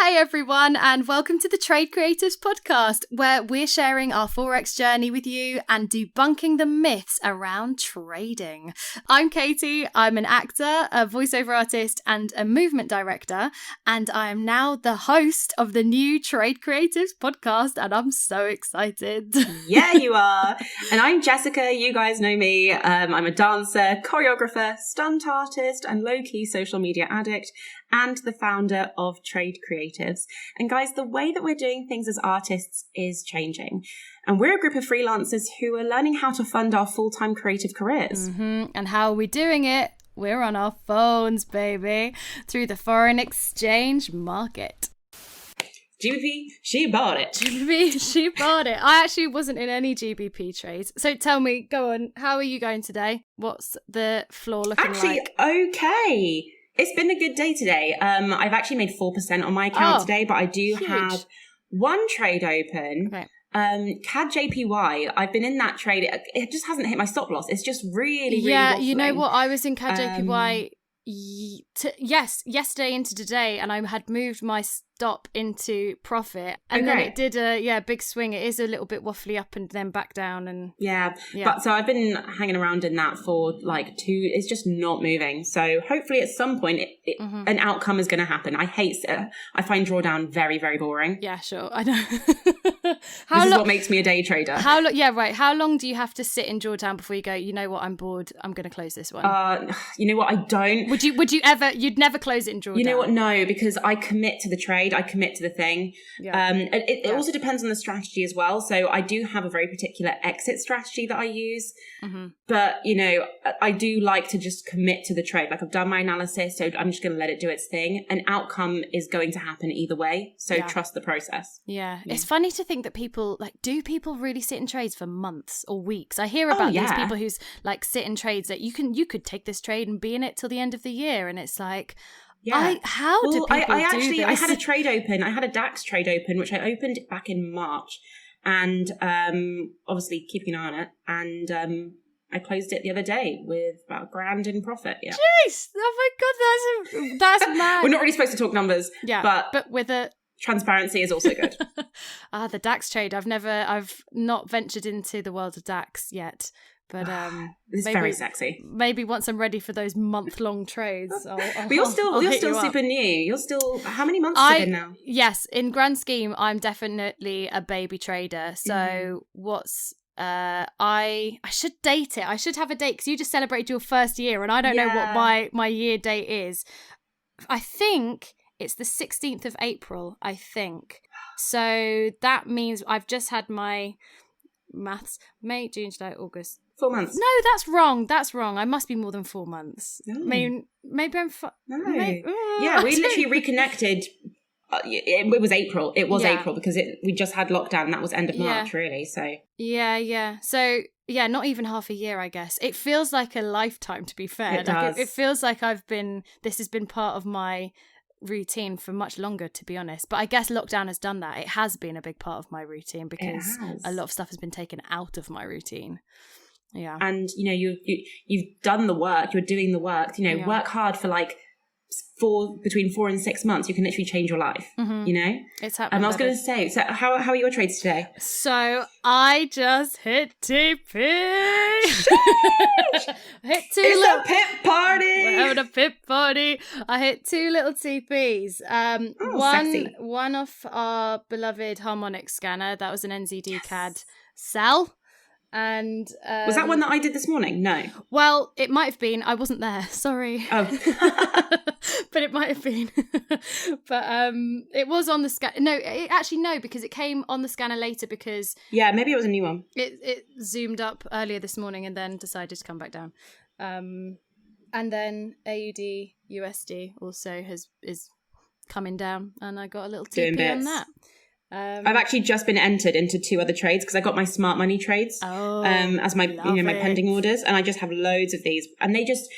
Hey everyone, and welcome to the Trade Creatives podcast, where we're sharing our forex journey with you and debunking the myths around trading. I'm Katie. I'm an actor, a voiceover artist, and a movement director, and I am now the host of the new Trade Creatives podcast, and I'm so excited. Yeah, you are. And I'm Jessica. You guys know me. I'm a dancer, choreographer, stunt artist, and low-key social media addict, and the founder of Trade Creatives. And guys, the way that we're doing things as artists is changing. And we're a group of freelancers who are learning how to fund our full-time creative careers. And how are we doing it? We're on our phones, baby, through the foreign exchange market. GBP, she bought it. GBP, she bought it. I actually wasn't in any GBP trades. So tell me, go on, how are you going today? What's the floor looking like? Okay. It's been a good day today. I've actually made 4% on my account today, but I do have one trade open. Okay. CAD JPY. I've been in that trade. It just hasn't hit my stop loss. It's just really waffling. You know what? I was in CAD JPY yesterday into today, and I had moved my stop into profit, and then it did a big swing. It is a little bit waffly up and then back down, and but so I've been hanging around in that for like it's just not moving. So hopefully at some point an outcome is going to happen. I find drawdown very, very boring. Yeah, sure, I know. This is what makes me a day trader. How long do you have to sit in drawdown before you go, you know what, I'm bored, I'm going to close this one? You know what, I don't. You'd never close it in drawdown? You know what, no, because I commit to the trade. I commit to the thing. It also depends on the strategy as well. So I do have a very particular exit strategy that I use. But, you know, I do like to just commit to the trade. Like, I've done my analysis, so I'm just going to let it do its thing. An outcome is going to happen either way. So trust the process. Yeah. It's funny to think that people, do people really sit in trades for months or weeks? I hear about these people who's sit in trades that you could take this trade and be in it till the end of the year. And it's like, how do people do this? I had a trade open. I had a DAX trade open, which I opened back in March, and obviously keeping an eye on it. And I closed it the other day with about $1,000 in profit. Yeah. Jeez! Oh my God, that's mad. We're not really supposed to talk numbers. Yeah, but with a transparency is also good. The DAX trade. I've not ventured into the world of DAX yet. But it's very sexy. Maybe once I'm ready for those month-long trades, but you're still super new. You're still, how many months have you been now? Yes, in grand scheme, I'm definitely a baby trader. So what's I should date it. I should have a date because you just celebrated your first year, and I don't know what my year date is. I think it's the 16th of April. I think so. That means I've just had my maths: May, June, July, August. 4 months. No, that's wrong. I must be more than 4 months. I mean, maybe I'm... Yeah, we literally reconnected. It was April. It was April because we just had lockdown, and that was end of March, really. So yeah. So not even half a year, I guess. It feels like a lifetime, to be fair. It does. It feels like this has been part of my routine for much longer, to be honest. But I guess lockdown has done that. It has been a big part of my routine because a lot of stuff has been taken out of my routine. Yeah. And you know, you've done the work, you're doing the work, you know, work hard for between 4 and 6 months, you can literally change your life. You know? It's happening. I was going to say, so how are your trades today? So I just hit TP. A pip party. We're having a pip party. I hit 2 little TPs. One off our beloved harmonic scanner. That was an NZD CAD sell. And was that one that I did this morning? No. Well, it might have been. I wasn't there. Sorry. Oh. But it might have been. But it was on the scanner. No, because it came on the scanner later because maybe it was a new one. It zoomed up earlier this morning and then decided to come back down. And then AUD USD also is coming down, and I got a little TP on that. I've actually just been entered into 2 other trades because I got my smart money trades as my my pending orders, and I just have loads of these, and they just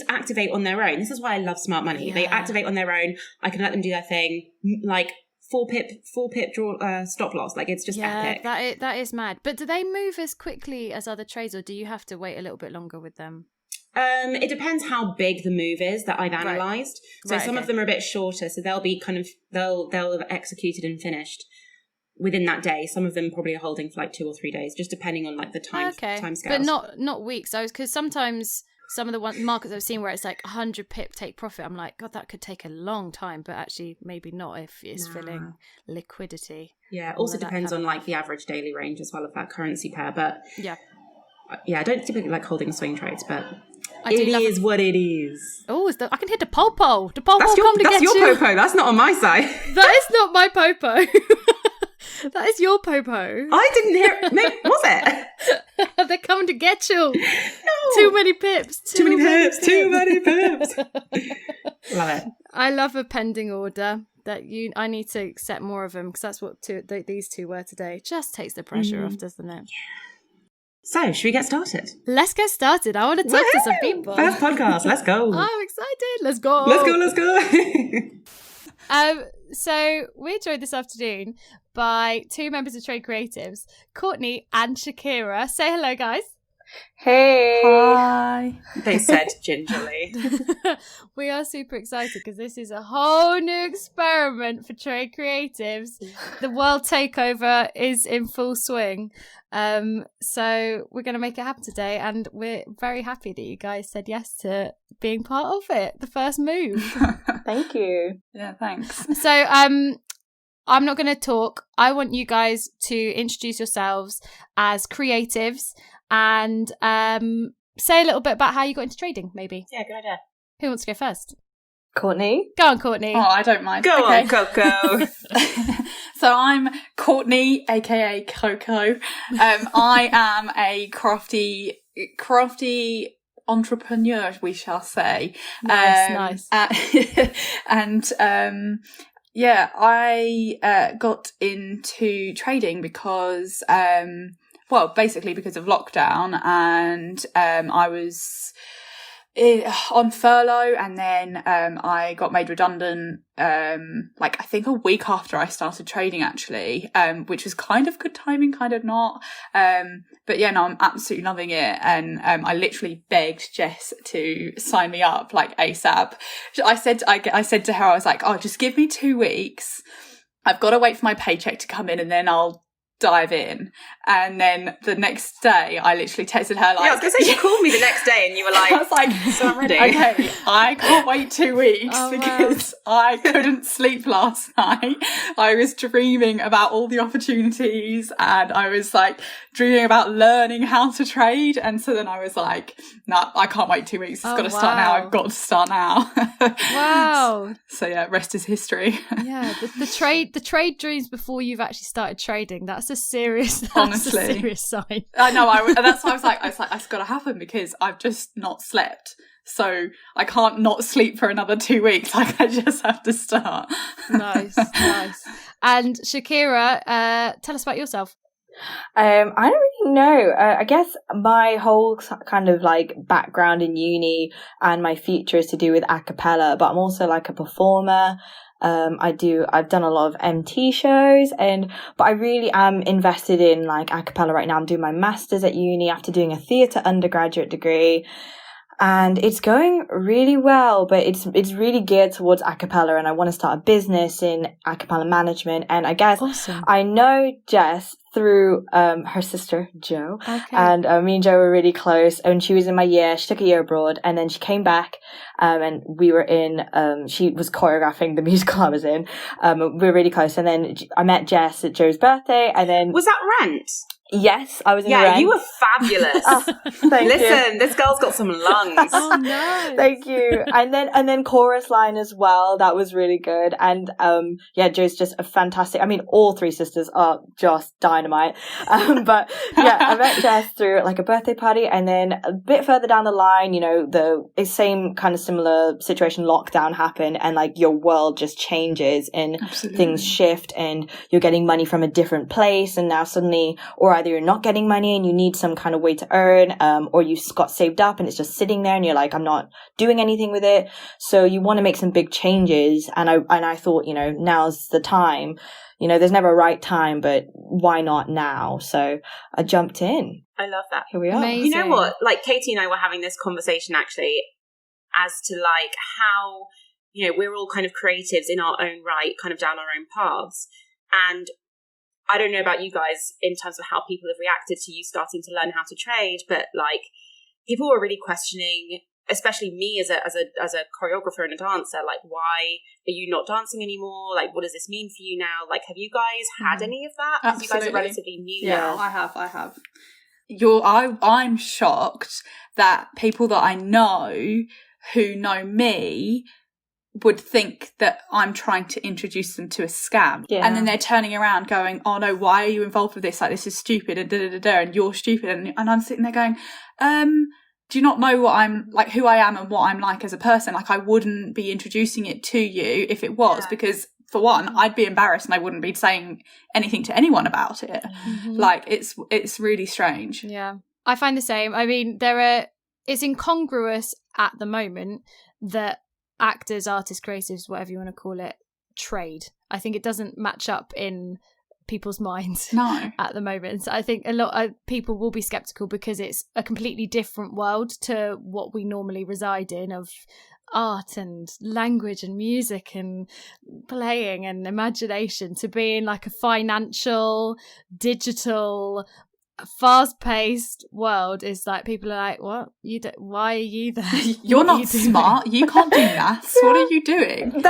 activate on their own. This is why I love smart money. They activate on their own. I can let them do their thing, like 4 pip draw stop loss. Like, it's just epic. That is mad. But do they move as quickly as other trades, or do you have to wait a little bit longer with them? It depends how big the move is that I've analysed. So some of them are a bit shorter, so they'll be they'll have executed and finished within that day. Some of them probably are holding for like 2 or 3 days, just depending on like the time scales. But not weeks. Because sometimes some of the markets I've seen where it's like 100 pip take profit, I'm like, God, that could take a long time, but actually maybe not if it's filling liquidity. Yeah, it also depends on like the average daily range as well of that currency pair. But I don't typically like holding swing trades, but it is what it is. Oh, I can hit the popo. The popo come to get you. That's your popo. That's not on my side. That is not my popo. That is your popo. I didn't hear it. Maybe, was it? They're coming to get you. No. Too many pips. Too many pips. Love it. I love a pending order. I need to accept more of them because that's what these two were today. Just takes the pressure off, doesn't it? So, should we get started? Let's get started. I want to talk to some people. First podcast. Let's go. I'm excited. Let's go. Let's go. So we're joined this afternoon by two members of Trade Creatives, Courtney and Shaquira. Say hello, guys. Hey. Hi. They said gingerly. We are super excited because this is a whole new experiment for Trade Creatives. The world takeover is in full swing. So we're going to make it happen today, and we're very happy that you guys said yes to being part of it, the first move. Thank you. Yeah, thanks. So I'm not going to talk. I want you guys to introduce yourselves as creatives and say a little bit about how you got into trading, maybe. Yeah, good idea. Who wants to go first? Courtney. Go on, Courtney. Oh, I don't mind. Go on, Coco. So I'm Courtney, aka Coco. I am a crafty entrepreneur, we shall say. Nice. And I got into trading because basically because of lockdown, and I was on furlough, and then I got made redundant I think a week after I started trading, actually, which was kind of good timing, kind of not, but yeah, no, I'm absolutely loving it, and I literally begged Jess to sign me up like ASAP. I said to her, I was like, oh, just give me 2 weeks, I've got to wait for my paycheck to come in and then I'll dive in. And then the next day I literally texted her like, I was going to say, you called me the next day and you were like, I was like, so I'm ready. Okay, I can't wait 2 weeks because I couldn't sleep last night. I was dreaming about all the opportunities, and I was like dreaming about learning how to trade, and so then I was like, nah, I can't wait 2 weeks, it's got to start now, I've got to start now. Wow. So yeah, rest is history. Yeah, the trade dreams before you've actually started trading, that's a serious sign. I know, that's why I was like, it's got to happen because I've just not slept. So I can't not sleep for another 2 weeks. Like, I just have to start. Nice. And Shaquira, tell us about yourself. I don't really know. I guess my whole kind of like background in uni and my future is to do with acapella, but I'm also like a performer. I've done a lot of MT shows, but I really am invested in like acapella right now. I'm doing my master's at uni after doing a theatre undergraduate degree, and it's going really well, but it's really geared towards acapella, and I want to start a business in acapella management. And I guess I know Jess through her sister Jo, and me and Jo were really close. And she was in my year. She took a year abroad, and then she came back, and we were in. She was choreographing the musical I was in. We were really close, and then I met Jess at Jo's birthday, and then was that Rent? Yes, I was in Rent. you were fabulous. Listen, this girl's got some lungs. Oh no. Thank you. And then chorus line as well. That was really good. And Jo's just a fantastic. I mean, all three sisters are just dynamite. But yeah, I met Jess through like a birthday party, and then a bit further down the line, the same kind of similar situation, lockdown happened, and like your world just changes and things shift, and you're getting money from a different place, and now suddenly, or either you're not getting money and you need some kind of way to earn, or you've got saved up and it's just sitting there and you're like, I'm not doing anything with it. So you want to make some big changes. And I thought, now's the time. There's never a right time, but why not now? So I jumped in. I love that. Here we are. Amazing. You know what? Like, Katie and I were having this conversation actually as to like how, we're all kind of creatives in our own right, kind of down our own paths. And I don't know about you guys in terms of how people have reacted to you starting to learn how to trade, but like people were really questioning, especially me as a choreographer and a dancer, like, why are you not dancing anymore? Like, what does this mean for you now? Like, have you guys had any of that? Because you guys are relatively new. Yeah, I have. I'm shocked that people that I know who know me would think that I'm trying to introduce them to a scam. Yeah. And then they're turning around going, oh no, why are you involved with this? Like, this is stupid and and you're stupid. And I'm sitting there going, do you not know what I'm like, who I am and what I'm like as a person? Like, I wouldn't be introducing it to you if it was, because for one, I'd be embarrassed and I wouldn't be saying anything to anyone about it. Mm-hmm. Like, it's really strange. Yeah, I find the same. I mean, it's incongruous at the moment that actors, artists, creatives, whatever you want to call it, trade. I think it doesn't match up in people's minds at the moment. So I think a lot of people will be skeptical because it's a completely different world to what we normally reside in, of art and language and music and playing and imagination, to being like a financial, digital, fast-paced world. Is like, people are like, what, why are you there? You're not smart, you can't do maths. What are you doing?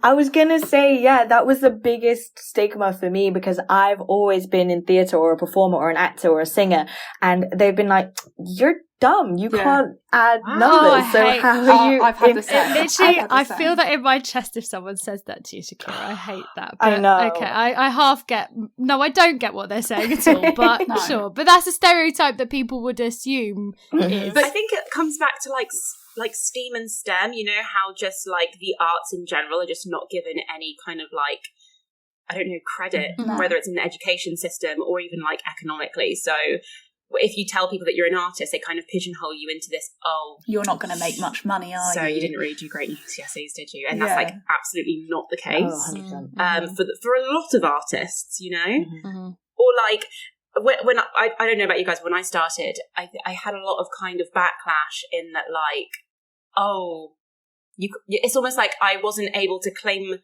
I was gonna say, that was the biggest stigma for me, because I've always been in theatre or a performer or an actor or a singer, and they've been like, you're dumb, you can't add numbers, so how are you? I've had the same. Literally, I feel that in my chest if someone says that to you, Shaquira. I hate that. But, I know. Okay, I half get. No, I don't get what they're saying at all. But sure, but that's a stereotype that people would assume is. But I think it comes back to like STEAM and STEM. How just like the arts in general are just not given any kind of like, I don't know, credit, whether it's in the education system or even like economically. So if you tell people that you're an artist, they kind of pigeonhole you into this, you're not going to make much money, are you? So you didn't really do great GCSEs, did you? And that's like absolutely not the case. 100%. For a lot of artists, or like when I don't know about you guys, when I started, I had a lot of kind of backlash in that, like, it's almost like I wasn't able to claim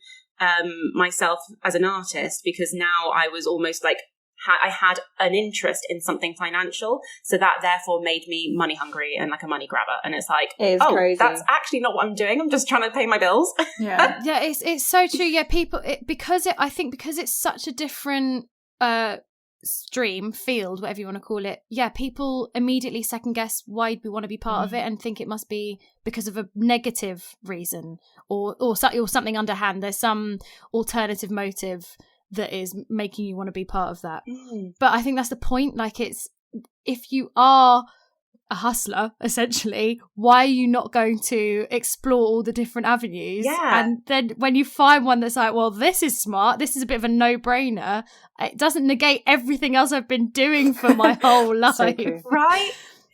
myself as an artist, because now I was almost like, I had an interest in something financial, so that therefore made me money hungry and like a money grabber. And it's like, crazy. That's actually not what I'm doing. I'm just trying to pay my bills. Yeah, it's so true. Yeah, people, I think because it's such a different stream, field, whatever you want to call it. Yeah, people immediately second guess why we want to be part of it and think it must be because of a negative reason or something underhand. There's some alternative motive that is making you want to be part of that. But I think that's the point. Like, it's, if you are a hustler, essentially, why are you not going to explore all the different avenues? Yeah. And then when you find one that's like, well, this is smart, this is a bit of a no-brainer, it doesn't negate everything else I've been doing for my whole life. So true. Right?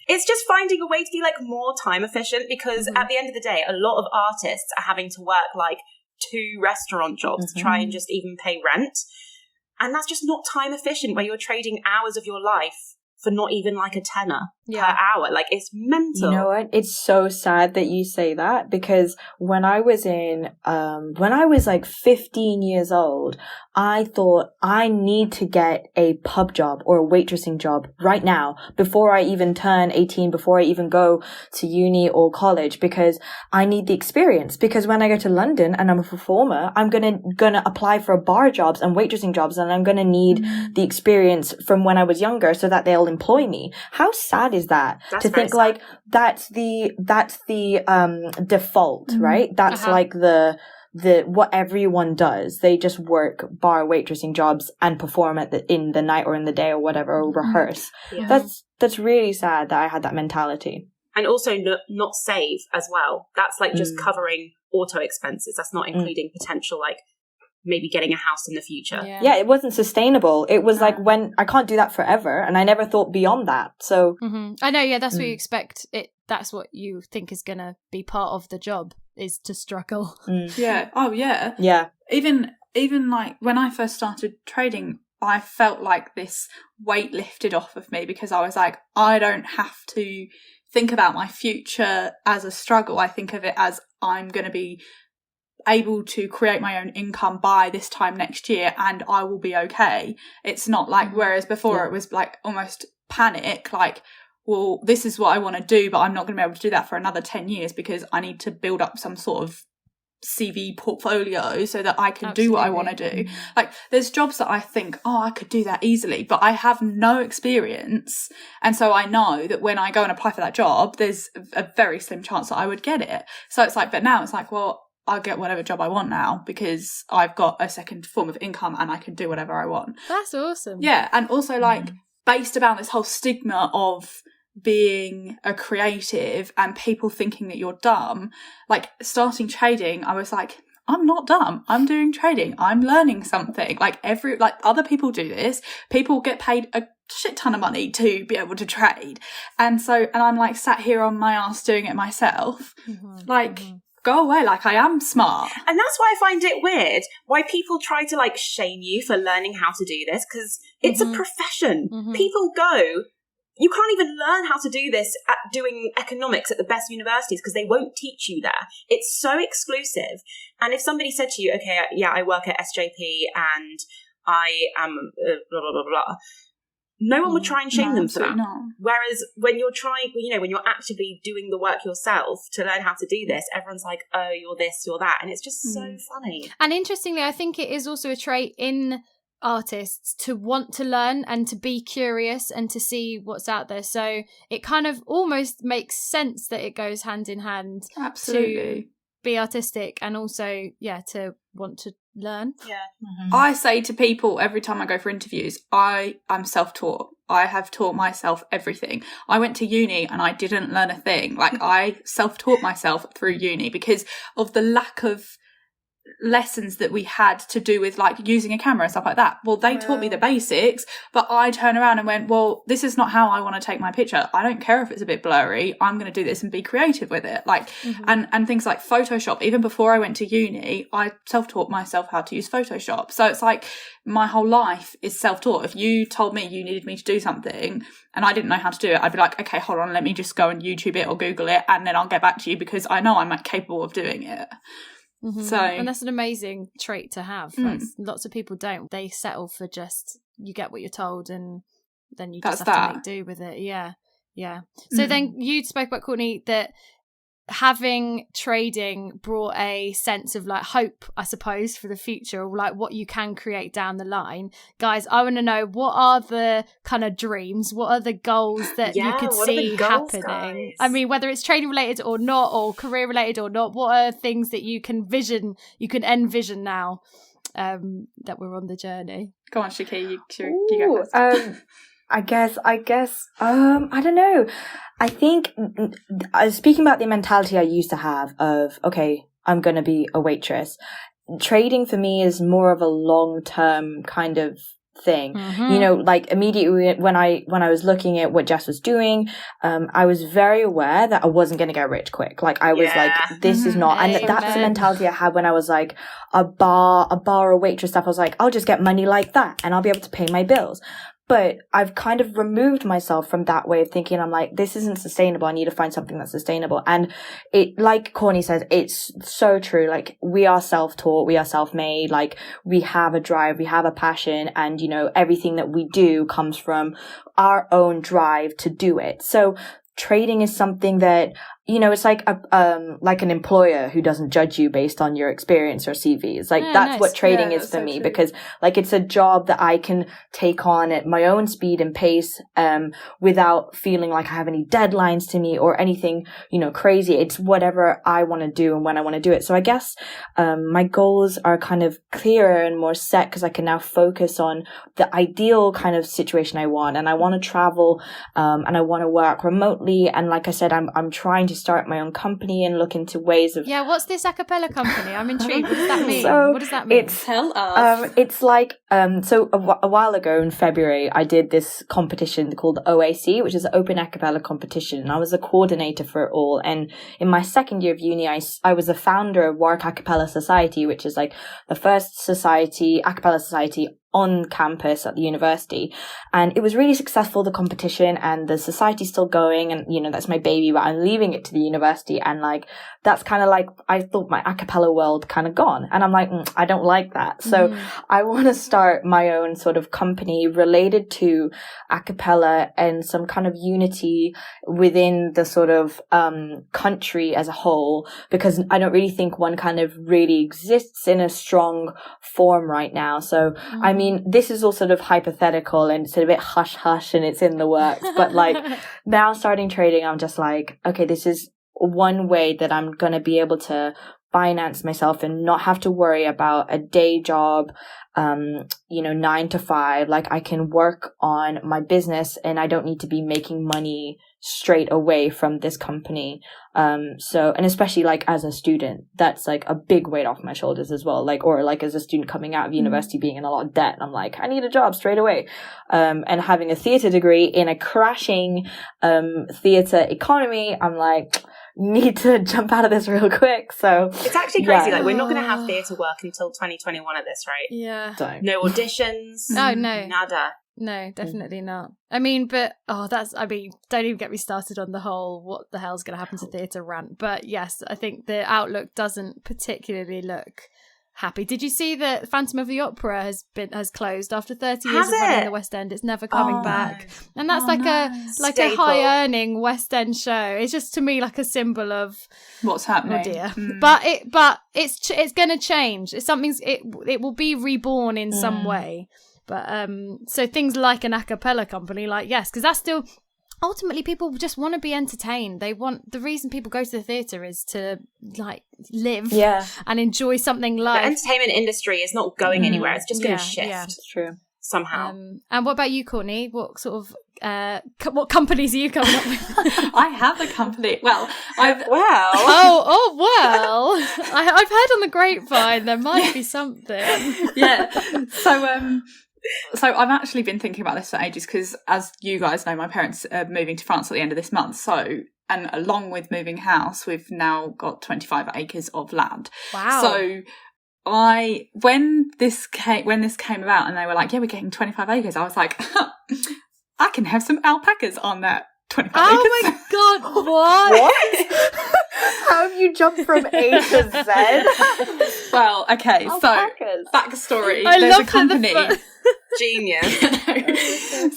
It's just finding a way to be like more time efficient, because at the end of the day, a lot of artists are having to work like 2 restaurant jobs to try and just even pay rent. And that's just not time efficient, where you're trading hours of your life for not even like a tenner per hour. Like, it's mental. You know what? It's so sad that you say that, because when I was like 15 years old, I thought I need to get a pub job or a waitressing job right now, before I even turn 18, before I even go to uni or college, because I need the experience. Because when I go to London and I'm a performer, I'm gonna apply for bar jobs and waitressing jobs, and I'm gonna need the experience from when I was younger, so that they'll employ me. How sad is that? To think sad. Like that's the default, right? That's like the what everyone does. They just work bar waitressing jobs and perform in the night or in the day or whatever, or rehearse. Yeah. That's really sad that I had that mentality. And also not save as well. That's like just covering auto expenses. That's not including potential like maybe getting a house in the future. Yeah, it wasn't sustainable. It was like, when I can't do that forever, and I never thought beyond that. So I know, yeah, that's what you expect. That's what you think is going to be part of the job, is to struggle. Yeah. Oh, yeah. Yeah. Even like when I first started trading, I felt like this weight lifted off of me, because I was like, I don't have to think about my future as a struggle. I think of it as, I'm going to be able to create my own income by this time next year and I will be okay. It's not like, whereas before it was like almost panic, like, well, this is what I want to do, but I'm not going to be able to do that for another 10 years because I need to build up some sort of CV portfolio so that I can do what I want to do. Like, there's jobs that I think, oh, I could do that easily, but I have no experience, and so I know that when I go and apply for that job, there's a very slim chance that I would get it. So it's like, but now it's like, well, I'll get whatever job I want now because I've got a second form of income and I can do whatever I want. That's awesome. Yeah, and also like based around this whole stigma of being a creative and people thinking that you're dumb, like starting trading, I was like, I'm not dumb. I'm doing trading. I'm learning something. Like other people do this. People get paid a shit ton of money to be able to trade. And I'm like sat here on my ass doing it myself. Go away, like I am smart. And that's why I find it weird why people try to like shame you for learning how to do this, because it's a profession. People go, you can't even learn how to do this at doing economics at the best universities because they won't teach you there. It's so exclusive. And if somebody said to you, okay, yeah, I work at SJP and I am blah, blah, blah, blah, no one would try and shame them for that. Not. Whereas when you're trying, when you're actively doing the work yourself to learn how to do this, everyone's like, oh, you're this, you're that. And it's just so funny. And interestingly, I think it is also a trait in artists to want to learn and to be curious and to see what's out there. So it kind of almost makes sense that it goes hand in hand. Absolutely. To be artistic and also, to want to learn. I say to people every time I go for interviews, I am self-taught. I have taught myself everything. I went to uni and I didn't learn a thing. Like I self-taught myself through uni because of the lack of lessons that we had to do with like using a camera and stuff like that. Well, they taught me the basics, but I turned around and went, well, this is not how I want to take my picture. I don't care if it's a bit blurry. I'm going to do this and be creative with it. Like, and things like Photoshop, even before I went to uni, I self-taught myself how to use Photoshop. So it's like my whole life is self-taught. If you told me you needed me to do something and I didn't know how to do it, I'd be like, okay, hold on, let me just go and YouTube it or Google it and then I'll get back to you because I know I'm like, capable of doing it. So, and that's an amazing trait to have. Lots of people don't. They settle for just, you get what you're told and then you just have to make do with it. Yeah. So then you spoke about, Courtney, that having trading brought a sense of like hope, I suppose, for the future, or like what you can create down the line. Guys, I want to know, what are the kind of dreams, what are the goals that you could see happening, guys? I mean, whether it's trading related or not, or career related or not, what are things that you can envision now that we're on the journey? Go on, Shaquira, you go first. I guess, I don't know. I think, speaking about the mentality I used to have of, okay, I'm going to be a waitress. Trading for me is more of a long-term kind of thing. Like immediately when I was looking at what Jess was doing, I was very aware that I wasn't going to get rich quick. Like I was like, this is not, and that's the mentality I had when I was like a bar or waitress stuff. I was like, I'll just get money like that and I'll be able to pay my bills. But I've kind of removed myself from that way of thinking. I'm like, this isn't sustainable. I need to find something that's sustainable. And it, like Courtney says, it's so true. Like, we are self-taught, we are self-made. Like, we have a drive, we have a passion, and, everything that we do comes from our own drive to do it. So trading is something that, it's like an employer who doesn't judge you based on your experience or CV. It's like, that's what trading is for me, because like, it's a job that I can take on at my own speed and pace, without feeling like I have any deadlines to me or anything, crazy. It's whatever I want to do and when I want to do it. So I guess, my goals are kind of clearer and more set because I can now focus on the ideal kind of situation I want. And I want to travel, and I want to work remotely. And like I said, I'm trying to to start my own company and look into ways of... Yeah, what's this acapella company? I'm intrigued. What does that mean? So what does that mean? Tell us. It's like, so a while ago in February, I did this competition called OAC, which is the Open Acapella Competition. And I was a coordinator for it all. And in my second year of uni, I was a founder of Warwick Acapella Society, which is like the first acapella society on campus at the university. And it was really successful, the competition, and the society's still going, and that's my baby, but I'm leaving it to the university, and like that's kind of like, I thought my a cappella world kind of gone, and I'm like, I don't like that. So I want to start my own sort of company related to a cappella and some kind of unity within the sort of country as a whole, because I don't really think one kind of really exists in a strong form right now. So I mean, this is all sort of hypothetical and it's a bit hush-hush and it's in the works. But like now starting trading, I'm just like, okay, this is one way that I'm going to be able to finance myself and not have to worry about a day job, 9 to 5. Like I can work on my business and I don't need to be making money straight away from this company. And especially like as a student, that's like a big weight off my shoulders as well. Or as a student coming out of university being in a lot of debt, I'm like, I need a job straight away. And having a theatre degree in a crashing theatre economy, I'm like, need to jump out of this real quick. So it's actually crazy. Like we're not going to have theatre work until 2021 at this rate. Yeah. No auditions. Oh no. Nada. No, definitely not. I mean, but don't even get me started on the whole what the hell's going to happen to theatre rant. But yes, I think the outlook doesn't particularly look happy. Did you see that Phantom of the Opera has closed after 30 years of running in the West End? It's never coming back. And that's a high earning West End show. It's just to me like a symbol of what's happening. Oh dear. But it's going to change. It will be reborn in some way. But so things like an a cappella company, like yes, because that's still ultimately people just want to be entertained. The reason people go to the theatre is to like live and enjoy something like the entertainment industry is not going anywhere. It's just going to shift. Yeah, it's true. Somehow. And what about you, Courtney? What sort of what companies are you coming up with? I have a company. Well, I've well. I've heard on the grapevine there might be something. Yeah. So I've actually been thinking about this for ages because, as you guys know, my parents are moving to France at the end of this month. So, and along with moving house, we've now got 25 acres of land. Wow. So when this came about and they were like, yeah, we're getting 25 acres, I was like, I can have some alpacas on that 25 acres. Oh my God, what? How have you jumped from A to Z? Well, okay, alpacas. So backstory. I there's love a company. Genius.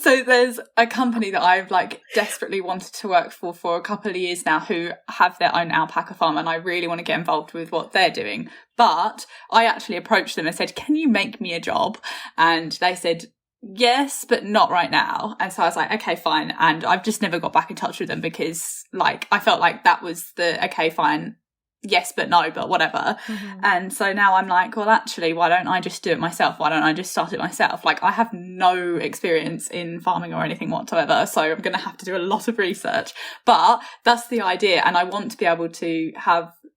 So there's a company that I've like desperately wanted to work for a couple of years now who have their own alpaca farm, and I really want to get involved with what they're doing. But I actually approached them and said, can you make me a job? And they said, yes, but not right now. And so I was like, okay, fine. And I've just never got back in touch with them because like I felt like that was the okay, fine, yes, but no, but whatever. Mm-hmm. And so now I'm like, well, actually, why don't I just do it myself? Why don't I just start it myself? Like I have no experience in farming or anything whatsoever. So I'm going to have to do a lot of research, but that's the idea. And I want to be able to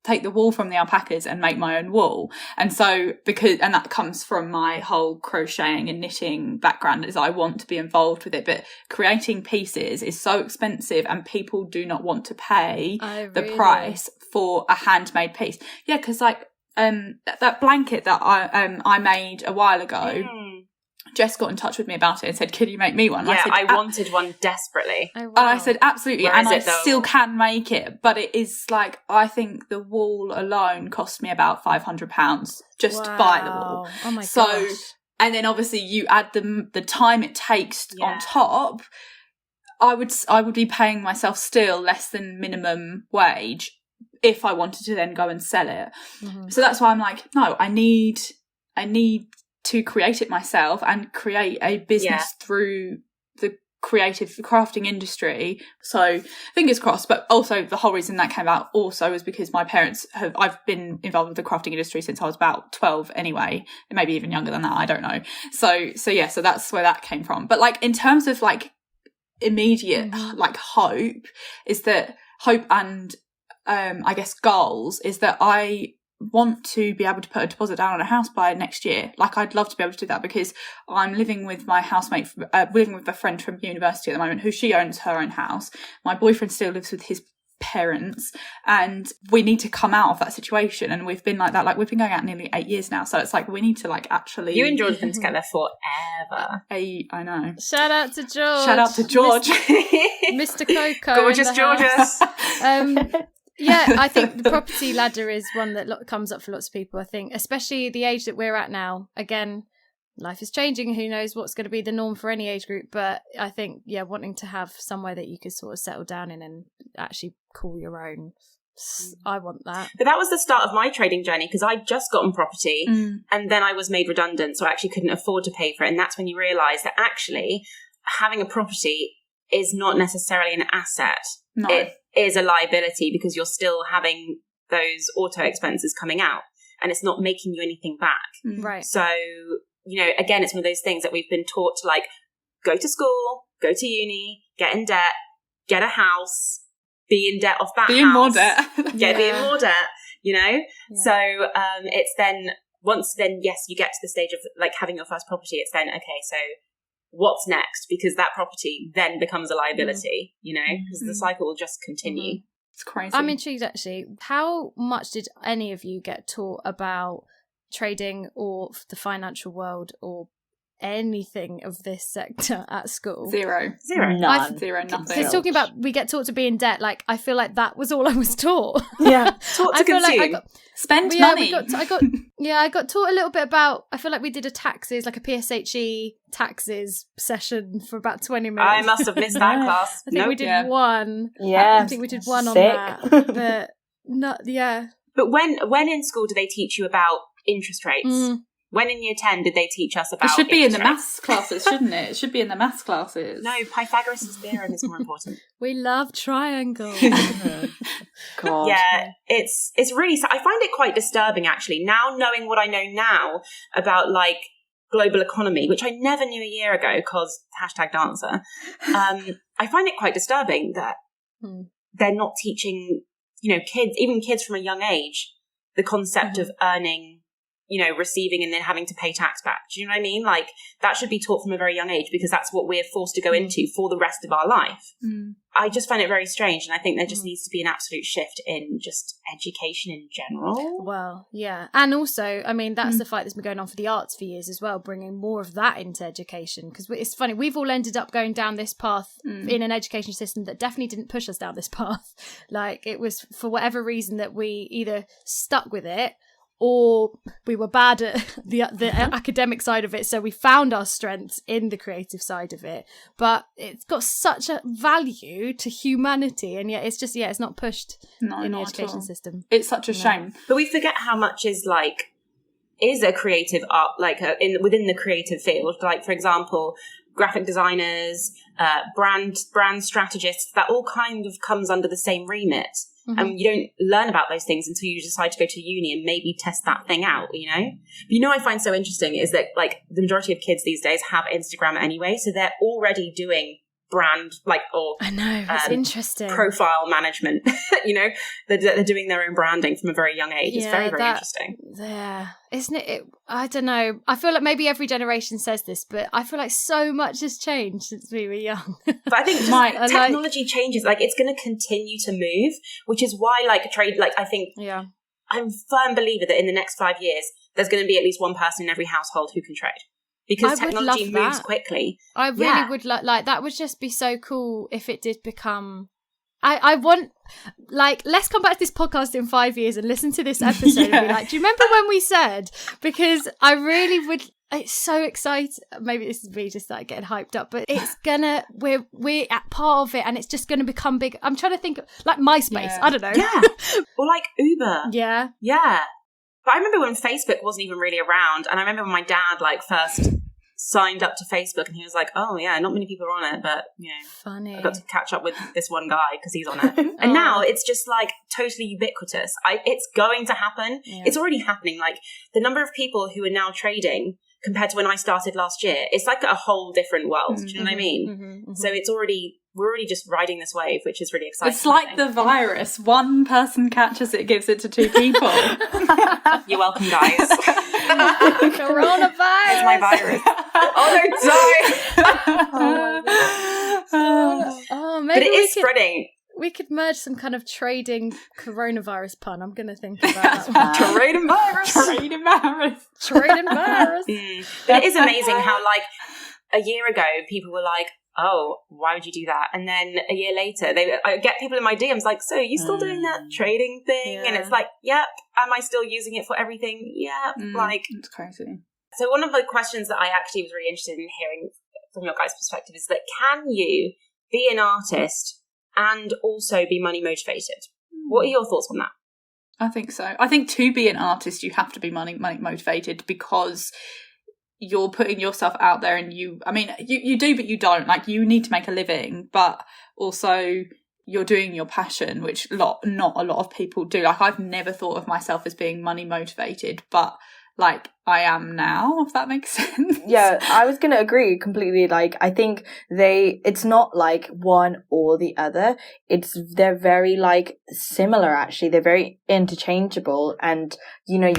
take the wool from the alpacas and make my own wool. And so and that comes from my whole crocheting and knitting background, is I want to be involved with it, but creating pieces is so expensive and people do not want to pay the price for a handmade piece. Yeah, because like that blanket that I made a while ago, Jess got in touch with me about it and said, could you make me one? Yeah, I said, I wanted one desperately. Oh, wow. And I said, absolutely. Where and is I it, though? still can make it. But it is like, I think the wool alone cost me about £500 just to buy the wool. Oh my gosh. And then obviously you add the time it takes on top. I would be paying myself still less than minimum wage if I wanted to then go and sell it. Mm-hmm. So that's why I'm like, no, I need to create it myself and create a business through the creative crafting industry. So fingers crossed. But also the whole reason that came out also was because my parents I've been involved with the crafting industry since I was about 12 anyway, maybe even younger than that, I don't know. So that's where that came from. But like in terms of like immediate like hope, is that hope and I guess, goals is that I want to be able to put a deposit down on a house by next year. Like, I'd love to be able to do that because I'm living with my housemate, living with a friend from university at the moment, who she owns her own house. My boyfriend still lives with his parents, and we need to come out of that situation. And we've been like that, like, we've been going out nearly 8 years now, so it's like we need to, like, actually. You and George have been together forever. I know. Shout out to George. Shout out to George. Mr. Coco. Gorgeous Georges. Yeah, I think the property ladder is one that comes up for lots of people. I think, especially the age that we're at now. Again, life is changing. Who knows what's going to be the norm for any age group? But I think, yeah, wanting to have somewhere that you could sort of settle down in and actually call your own. I want that. But that was the start of my trading journey, because I'd just gotten property and then I was made redundant, so I actually couldn't afford to pay for it. And that's when you realise that actually having a property is not necessarily an asset. No. It is a liability, because you're still having those auto expenses coming out and it's not making you anything back. Right. So, you know, again, it's one of those things that we've been taught to, like, go to school, go to uni, get in debt, get a house, be in debt off that be house. in more debt. Be in more debt, you know? Yeah. So it's then, once then, yes, you get to the stage of, like, having your first property, it's then, okay, so what's next? Because that property then becomes a liability, you know, because the cycle will just continue. It's crazy. I'm intrigued, actually. How much did any of you get taught about trading or the financial world or anything of this sector at school? Zero. None. Zero, nothing. Because talking about we get taught to be in debt, like, I feel like that was all I was taught. Yeah. Taught to I feel consume. like Spend money. I got taught a little bit about, I feel like we did a taxes, like a PSHE taxes session for about 20 minutes. I must have missed that class. I think we did one. Yeah. I think we did one Sick. on that. But not, yeah. But when in school do they teach you about interest rates? When in year 10 did they teach us about It should be in the interest maths classes, shouldn't it? It should be in the maths classes. No, Pythagoras' theorem is more important. We love triangles. God. Yeah, it's really, I find it quite disturbing, actually, now knowing what I know now about, like, global economy, which I never knew a year ago because #dancer. I find it quite disturbing that they're not teaching, you know, kids, even kids from a young age, the concept of earning, you know, receiving and then having to pay tax back. Do you know what I mean? Like, that should be taught from a very young age, because that's what we're forced to go into for the rest of our life. I just find it very strange, and I think there just needs to be an absolute shift in just education in general. Well, yeah. And also, I mean, that's the fight that's been going on for the arts for years as well, bringing more of that into education. Because it's funny, we've all ended up going down this path in an education system that definitely didn't push us down this path. Like, it was for whatever reason that we either stuck with it, or we were bad at the academic side of it, so we found our strengths in the creative side of it. But it's got such a value to humanity, and yet it's just, it's not pushed in the education system. It's such a shame. But we forget how much is a creative art, like within the creative field. Like, for example, graphic designers, brand strategists, that all kind of comes under the same remit. And you don't learn about those things until you decide to go to uni and maybe test that thing out, you know? But you know what I find so interesting is that, like, the majority of kids these days have Instagram anyway, so they're already doing brand, like, or I know, it's interesting. Profile management, you know? They're doing their own branding from a very young age. It's very, very interesting. Yeah, isn't it? I don't know. I feel like maybe every generation says this, but I feel like so much has changed since we were young. But I think technology changes. Like, it's going to continue to move, which is why, like, trade, like, I think I'm a firm believer that in the next 5 years, there's going to be at least one person in every household who can trade. Because technology moves quickly. I really would like that would just be so cool if it did become... I want, like, let's come back to this podcast in 5 years and listen to this episode and be like, do you remember when we said? Because I really would... It's so exciting. Maybe this is me just like getting hyped up, but it's gonna, we're at part of it, and it's just gonna become big. I'm trying to think like MySpace. I don't know. Yeah. Or like Uber. Yeah. But I remember when Facebook wasn't even really around, and I remember when my dad, like, first signed up to Facebook, and he was like, oh yeah, not many people are on it, but, you know, funny. I got to catch up with this one guy because he's on it. And now it's just, like, totally ubiquitous. It's going to happen. It's already happening. Like, the number of people who are now trading compared to when I started last year, it's like a whole different world. Do you know what I mean? So it's already we're already just riding this wave, which is really exciting. It's like the virus. One person catches it, gives it to 2 people. You're welcome, guys. Coronavirus. It's my virus. Oh, maybe but it is spreading. We could merge some kind of trading coronavirus pun. I'm going to think about that. Trading virus. Trading virus. But it is amazing how, like, a year ago, people were like, oh, why would you do that? And then a year later, I get people in my DMs like, so are you still doing that trading thing? Yeah. And it's like, yep. Am I still using it for everything? Yep. Like, it's crazy. So one of the questions that I actually was really interested in hearing from your guys' perspective is that, can you be an artist and also be money motivated? What are your thoughts on that? I think so. I think to be an artist, you have to be money motivated, because you're putting yourself out there, and you do, but you don't. Like, you need to make a living, but also you're doing your passion, which not a lot of people do. Like, I've never thought of myself as being money motivated, but like I am now, if that makes sense. Yeah, I was going to agree completely. Like, I think it's not like one or the other. They're very like similar, actually. They're very interchangeable. And, you know,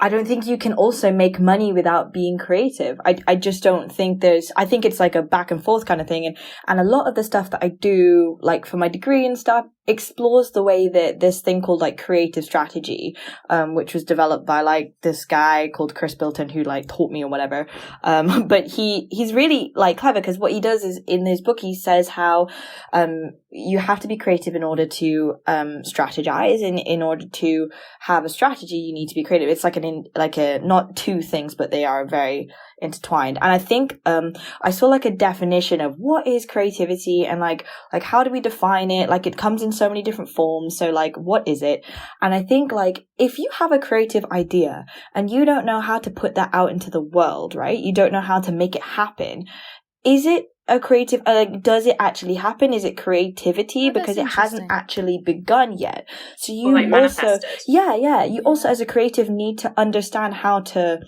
I don't think you can also make money without being creative. I just don't think I think it's like a back and forth kind of thing. And a lot of the stuff that I do, like for my degree and stuff, explores the way that this thing called like creative strategy, which was developed by like this guy called Chris Bilton, who like taught me or whatever. But he's really like clever, because what he does is, in his book, he says how, you have to be creative in order to, strategize. And in order to have a strategy, you need to be creative. It's like not two things, but they are very intertwined. And I think, I saw like a definition of what is creativity, and like how do we define it? Like, it comes in so many different forms. So like, what is it? And I think like, if you have a creative idea and you don't know how to put that out into the world, right? You don't know how to make it happen. Is it a creative, like, does it actually happen? Is it creativity? Oh, because it hasn't actually begun yet. So you like also, you also as a creative need to understand how to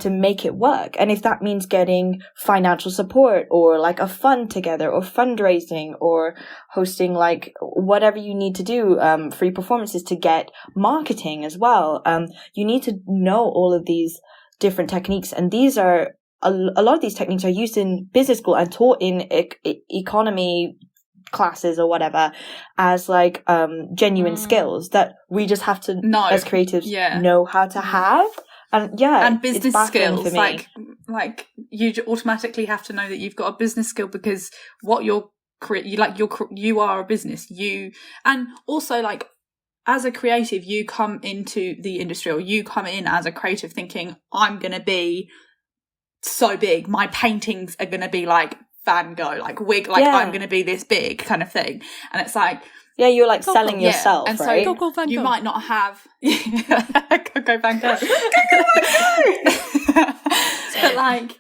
make it work. And if that means getting financial support, or like a fund together, or fundraising, or hosting like whatever you need to do, free performances, to get marketing as well. You need to know all of these different techniques. And these are, a lot of these techniques are used in business school and taught in economy classes or whatever, as like genuine skills that we just have to as creatives know how to have. And business skills, like you automatically have to know that you've got a business skill, because what you are a business. And also, like, as a creative, you come into the industry, or you come in as a creative thinking, I'm going to be so big. My paintings are going to be like Van Gogh, like wig, like I'm going to be this big kind of thing. And it's like, yeah, you're like selling yourself, and right? So you might not have Coco Van Gogh. But like,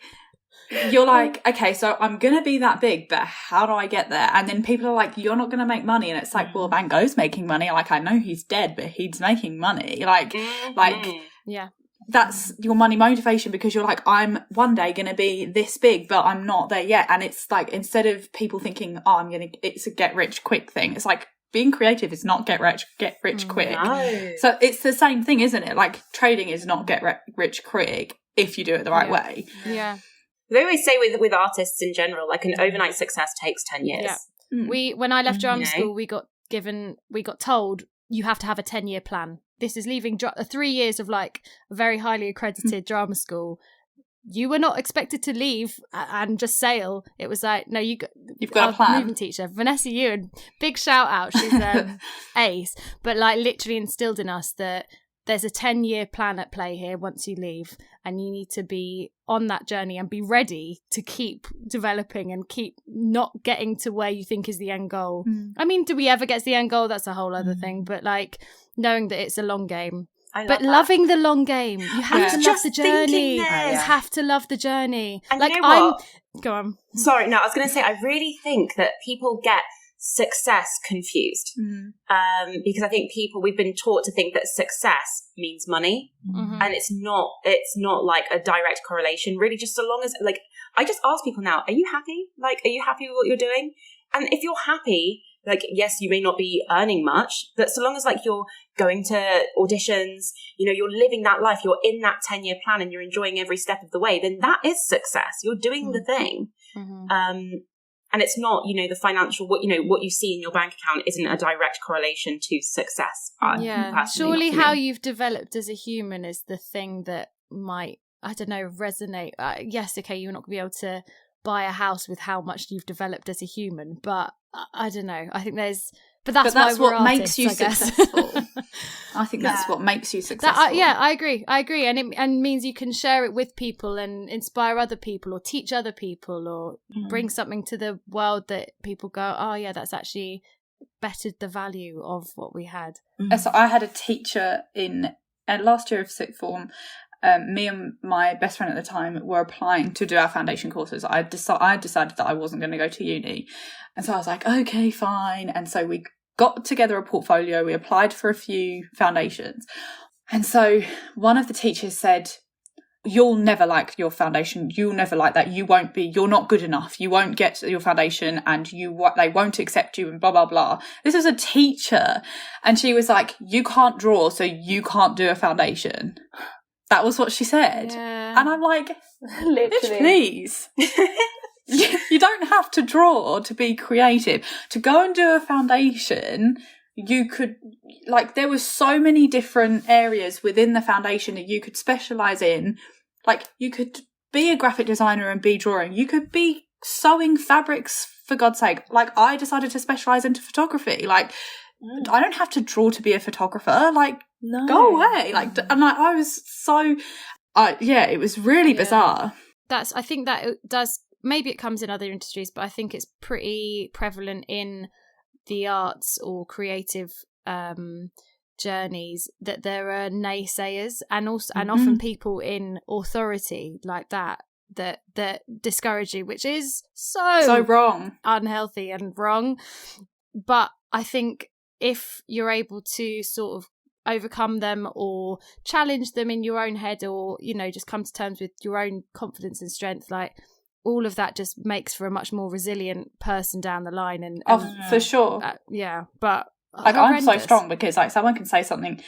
you're like, okay, so I'm gonna be that big, but how do I get there? And then people are like, you're not gonna make money, and it's like, well, Van Gogh's making money. Like, I know he's dead, but he's making money. Like, yeah. That's your money motivation, because you're like, I'm one day going to be this big, but I'm not there yet. And it's like, instead of people thinking, oh, it's a get rich quick thing. It's like, being creative is not get rich quick. No. So it's the same thing, isn't it? Like, trading is not get rich quick if you do it the right way. Yeah. They always say with artists in general, like, an overnight success takes 10 years. Yeah. When I left drama school, we got told you have to have a 10-year plan. This is leaving 3 years of like a very highly accredited drama school. You were not expected to leave and just sail. It was like, no, you've got a plan. Movement teacher, Vanessa Ewan, big shout out. She's ace, but like literally instilled in us that there's a 10-year plan at play here once you leave, and you need to be on that journey and be ready to keep developing and keep not getting to where you think is the end goal. I mean, do we ever get to the end goal? That's a whole other thing, but like knowing that it's a long game. But loving the long game. You have to love the journey. You have to love the journey. And like, you know what? Go on. Sorry, no, I was going to say, I really think that people get success confused. Because I think we've been taught to think that success means money. And it's not like a direct correlation, really. Just so long as, like, I just ask people now, are you happy? Like, are you happy with what you're doing? And if you're happy, like, yes, you may not be earning much, but so long as like you're going to auditions, you know, you're living that life, you're in that 10-year plan and you're enjoying every step of the way, then that is success. You're doing the thing. And it's not, you know, the financial, what you see in your bank account isn't a direct correlation to success. Surely how you've developed as a human is the thing that might, I don't know, resonate. Yes, okay, you're not going to be able to buy a house with how much you've developed as a human, but I don't know. I think there's, but that's why we're what artists, makes you successful. I think that's what makes you successful. I agree, and it means you can share it with people and inspire other people, or teach other people, or bring something to the world that people go, oh yeah, that's actually bettered the value of what we had. So I had a teacher in last year of sixth form. Me and my best friend at the time were applying to do our foundation courses. I decided that I wasn't going to go to uni. And so I was like, okay, fine. And so we got together a portfolio. We applied for a few foundations. And so one of the teachers said, you'll never like your foundation. You'll never like that. You're not good enough. You won't get your foundation and they won't accept you and blah, blah, blah. This was a teacher. And she was like, you can't draw, so you can't do a foundation. That was what she said. Yeah. And I'm like, bitch, please. You don't have to draw to be creative. To go and do a foundation, you could, like, there were so many different areas within the foundation that you could specialise in. Like, you could be a graphic designer and be drawing. You could be sewing fabrics, for God's sake. Like, I decided to specialise into photography. Like, I don't have to draw to be a photographer. Like, no. Go away. Like, and I was so, it was really bizarre. I think that it does, maybe it comes in other industries, but I think it's pretty prevalent in the arts or creative journeys that there are naysayers and also and often people in authority like that discourage you, which is so wrong, unhealthy and wrong. But I think if you're able to sort of overcome them or challenge them in your own head, or, you know, just come to terms with your own confidence and strength, like, all of that just makes for a much more resilient person down the line. And for sure. But like, I'm so strong because, like, someone can say something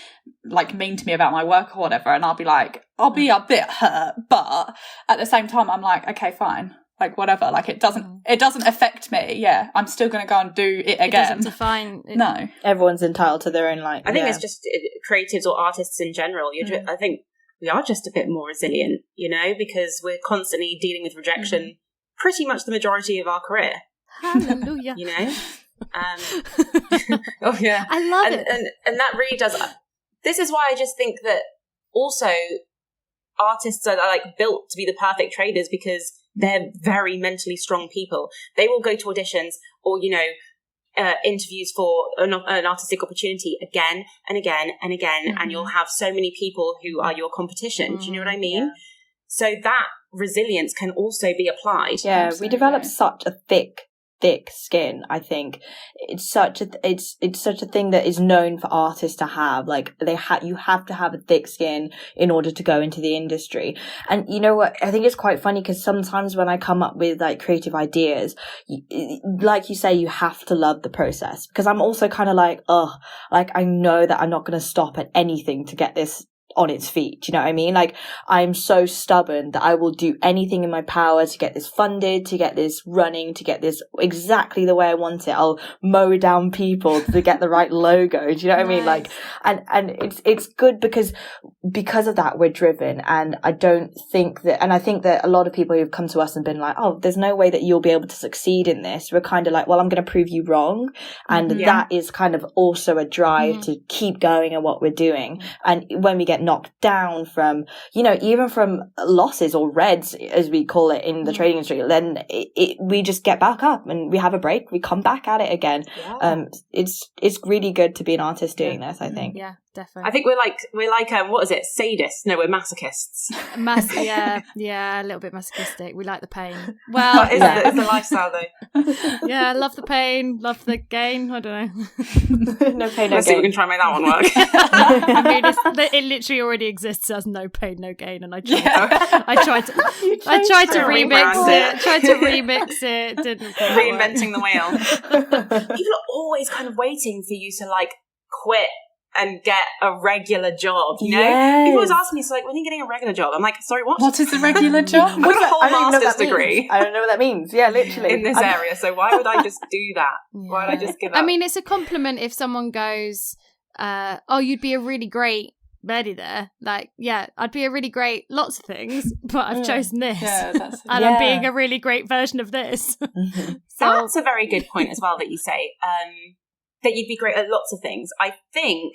like mean to me about my work or whatever, and I'll be a bit hurt, but at the same time I'm like, okay, fine. Like, whatever, like, it doesn't affect me. Yeah, I'm still going to go and do it again. It doesn't define it. No. Everyone's entitled to their own, like, I think it's just creatives or artists in general. I think we are just a bit more resilient, you know, because we're constantly dealing with rejection pretty much the majority of our career. Hallelujah. You know? Oh, yeah. I love it. And that really does. This is why I just think that also artists are, like, built to be the perfect traders, because they're very mentally strong people. They will go to auditions or, you know, interviews for an artistic opportunity again and again and again, and you'll have so many people who are your competition. Do you know what I mean? Yeah. So that resilience can also be applied. Yeah, we develop such a thick skin. I think it's such a thing that is known for artists to have. Like, you have to have a thick skin in order to go into the industry. And you know what, I think it's quite funny because sometimes when I come up with, like, creative ideas, like you say, you have to love the process, because I'm also kind of like, I know that I'm not going to stop at anything to get this on its feet. Do you know what I mean? Like, I'm so stubborn that I will do anything in my power to get this funded, to get this running, to get this exactly the way I want it. I'll mow down people to get the right logo. Do you know what I mean? Like, and it's good because of that we're driven. And I think that a lot of people who've come to us and been like, oh, there's no way that you'll be able to succeed in this. We're kind of like, well, I'm going to prove you wrong. And that is kind of also a drive to keep going at what we're doing. And when we get knocked down from, you know, even from losses or reds, as we call it in the trading industry, then we just get back up and we have a break, we come back at it again. It's really good to be an artist doing this, I think. Yeah, definitely. I think we're like what is it, sadists? No, we're masochists. Yeah, a little bit masochistic. We like the pain. Well, it's the lifestyle though. Yeah, love the pain, love the gain. I don't know. No pain, no gain. Let's see if we can try and make that one work. I mean, it literally actually already exists as No Pain No Gain, and I tried to remix it. Didn't reinventing the wheel. People are always kind of waiting for you to like quit and get a regular job, you know? People always ask me, so like, when are you getting a regular job? I'm like, sorry, what? What is a regular job? I've got a whole master's degree. I don't know what that means. Yeah, literally. In this area, so why would I just do that? Yeah. Why would I just give up? I mean, it's a compliment if someone goes, oh, you'd be a really great Betty there. Like, yeah, I'd be a really great lots of things, but I've chosen this. And I'm being a really great version of this. So that's a very good point as well that you say. That you'd be great at lots of things. I think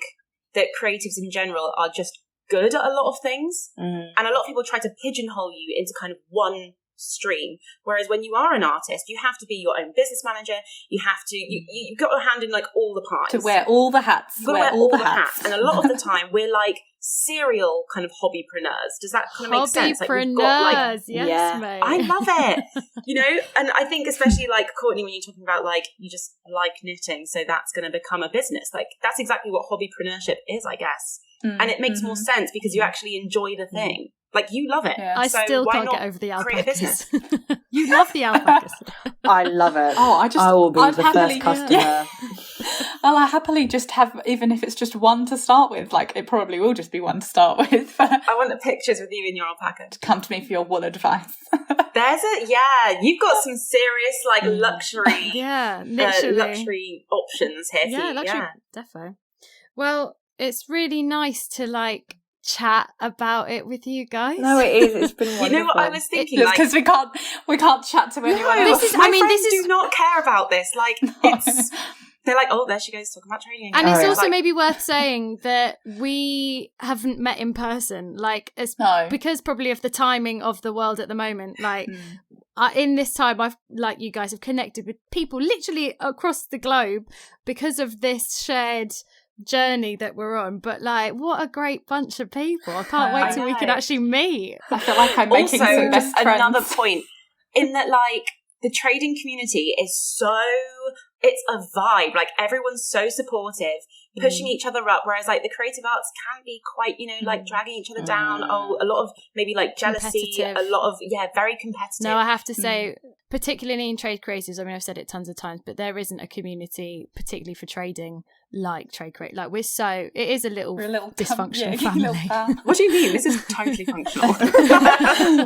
that creatives in general are just good at a lot of things. And a lot of people try to pigeonhole you into kind of one stream. Whereas when you are an artist, you have to be your own business manager. You have to, you've got your hand in like all the pies. To wear all the hats. You've got to wear all the hats. And a lot of the time we're like serial kind of hobbypreneurs. Does that kind of make sense? Like we've got like, yes, mate. I love it. You know, and I think especially like Courtney, when you're talking about like you just like knitting, so that's going to become a business. Like that's exactly what hobbypreneurship is, I guess. And it makes more sense because you actually enjoy the thing. Like you love it. I still can't get over the alpacas. You love the alpacas. I love it. I will be the first customer. Yeah. Well, I happily just have, even if it's just one to start with. Like it probably will just be one to start with. I want the pictures with you in your alpaca. Come to me for your wool advice. You've got some serious like luxury, literally luxury options here. Yeah, luxury, defo. Well, it's really nice to like chat about it with you guys. No, it is. It's been wonderful. You know what I was thinking? Because we can't chat to anyone else. My friends do not care about this. Like it's. They're like, oh, there she goes talking about trading. And it's also maybe worth saying that we haven't met in person, like, because probably of the timing of the world at the moment. Like, in this time, I've like you guys have connected with people literally across the globe because of this shared journey that we're on. But like, what a great bunch of people! I can't wait till we can actually meet. I feel like I'm making some best friends. Another point in that, like, the trading community is so. It's a vibe. Like everyone's so supportive, pushing each other up. Whereas like the creative arts can be quite, you know, like dragging each other down. Oh, a lot of maybe like jealousy. A lot of very competitive. No, I have to say, particularly in trade creatives. I mean, I've said it tons of times, but there isn't a community, particularly for trading, like trade create. Like it is a little dysfunctional family. What do you mean? This is totally functional.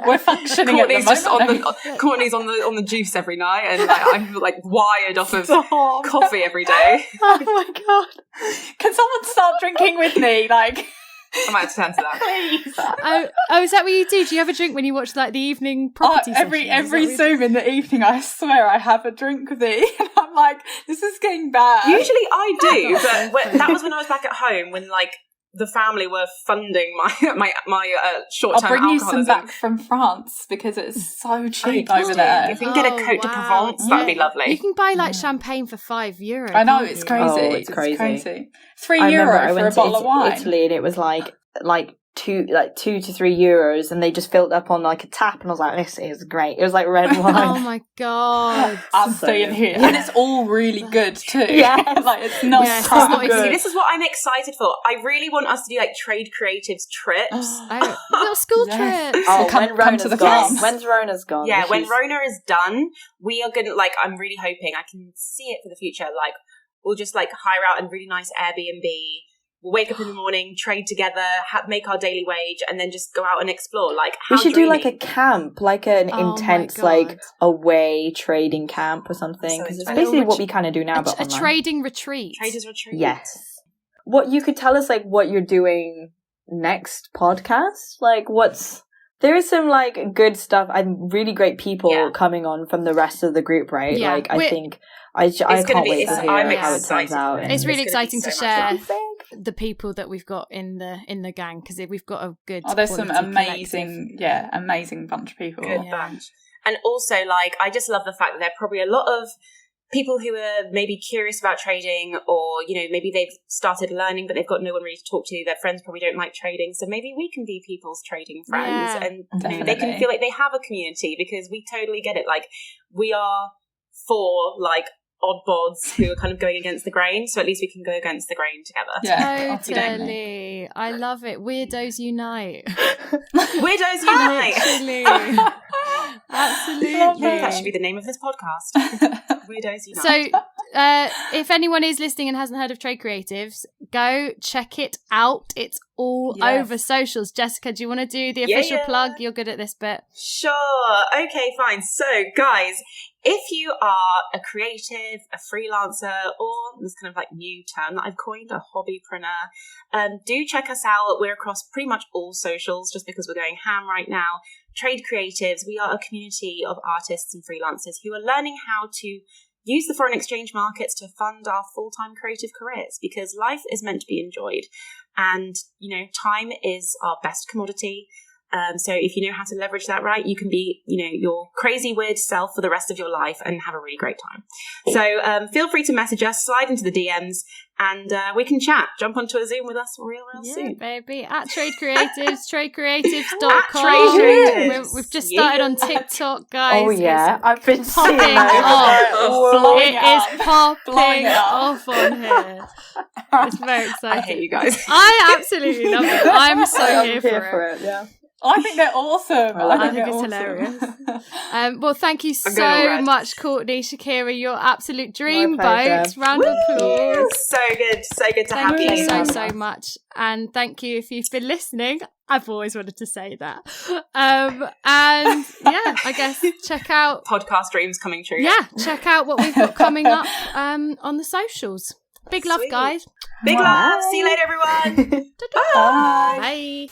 We're functioning Courtney's at the moment. Courtney's on the juice every night, and like, I'm like wired off of coffee every day. Oh my god! Can someone start drinking with me? Like, I might have to turn to that. Please. Oh, is that what you do? Do you have a drink when you watch like the evening property sessions? Every Zoom in the evening, I swear I have a drink with me. And I'm like, this is getting bad. Usually I do, but that was when I was back at home when like the family were funding my short-term alcoholism. I'll bring you some back from France because it's so cheap over there. If you can get a Côte de Provence, that'd be lovely. You can buy like champagne for €5. I know, it's crazy. Oh, it's crazy. €3 for a bottle of wine. Italy, and it was like €2 to €3, and they just filled up on like a tap, and I was like, this is great. It was like red wine. Oh my god. I'm staying here. And it's all really good too. Yeah. Like it's not good. This is what I'm excited for. I really want us to do like trade creatives trips. Little school trips. Oh, when Rona's gone. When's Rona's gone? Yeah, when Rona is done, we are gonna like, I'm really hoping, I can see it for the future, like we'll just like hire out a really nice Airbnb. We'll wake up in the morning, trade together, make our daily wage, and then just go out and explore. Like, we should do like a camp, like an intense, like away trading camp or something. Because it's basically what we kind of do now, but a trading retreat. Traders retreat. Yes. What you could tell us, like, what you're doing next podcast? Like, there is some like good stuff and really great people coming on from the rest of the group, right? Yeah. Like, I think I can't wait to hear how it turns out. It's really exciting to share the people that we've got in the gang, because we've got a good. Oh, there's some amazing bunch of people. Good bunch. And also, like, I just love the fact that there are probably a lot of people who are maybe curious about trading, or, you know, maybe they've started learning, but they've got no one really to talk to. Their friends probably don't like trading. So maybe we can be people's trading friends, and you know, they can feel like they have a community, because we totally get it. Like, we are for like oddbods who are kind of going against the grain. So at least we can go against the grain together. Yeah, totally. I love it. Weirdos unite. Weirdos unite. Absolutely. That should be the name of this podcast. Weirdos unite. So if anyone is listening and hasn't heard of Trade Creatives, go check it out. It's all over socials. Jessica, do you want to do the official plug? You're good at this bit. Sure. Okay, fine. So guys, if you are a creative, a freelancer, or this kind of like new term that I've coined, a hobbypreneur, do check us out. We're across pretty much all socials just because we're going ham right now. Trade Creatives, we are a community of artists and freelancers who are learning how to use the foreign exchange markets to fund our full-time creative careers, because life is meant to be enjoyed. And, time is our best commodity. So if you know how to leverage that right, you can be, your crazy weird self for the rest of your life and have a really great time. So feel free to message us, slide into the DMs, and we can chat. Jump onto a Zoom with us real soon. Baby. At Trade Creatives, tradecreatives.com. We've just started on TikTok, guys. Oh, yeah. I've been seeing it is popping off on here. It's very exciting. I hate you guys. I absolutely love it. I'm so here for it. Yeah. I think they're awesome. I think it's hilarious. Well, thank you so much, Courtney, Shaquira. You're absolute dreamboats. Round of applause. So good to have you. Thank you so much. And thank you if you've been listening. I've always wanted to say that. And I guess check out podcast dreams coming true. Yeah, check out what we've got coming up on the socials. Big love, guys. Big love. See you later, everyone. Bye. Bye.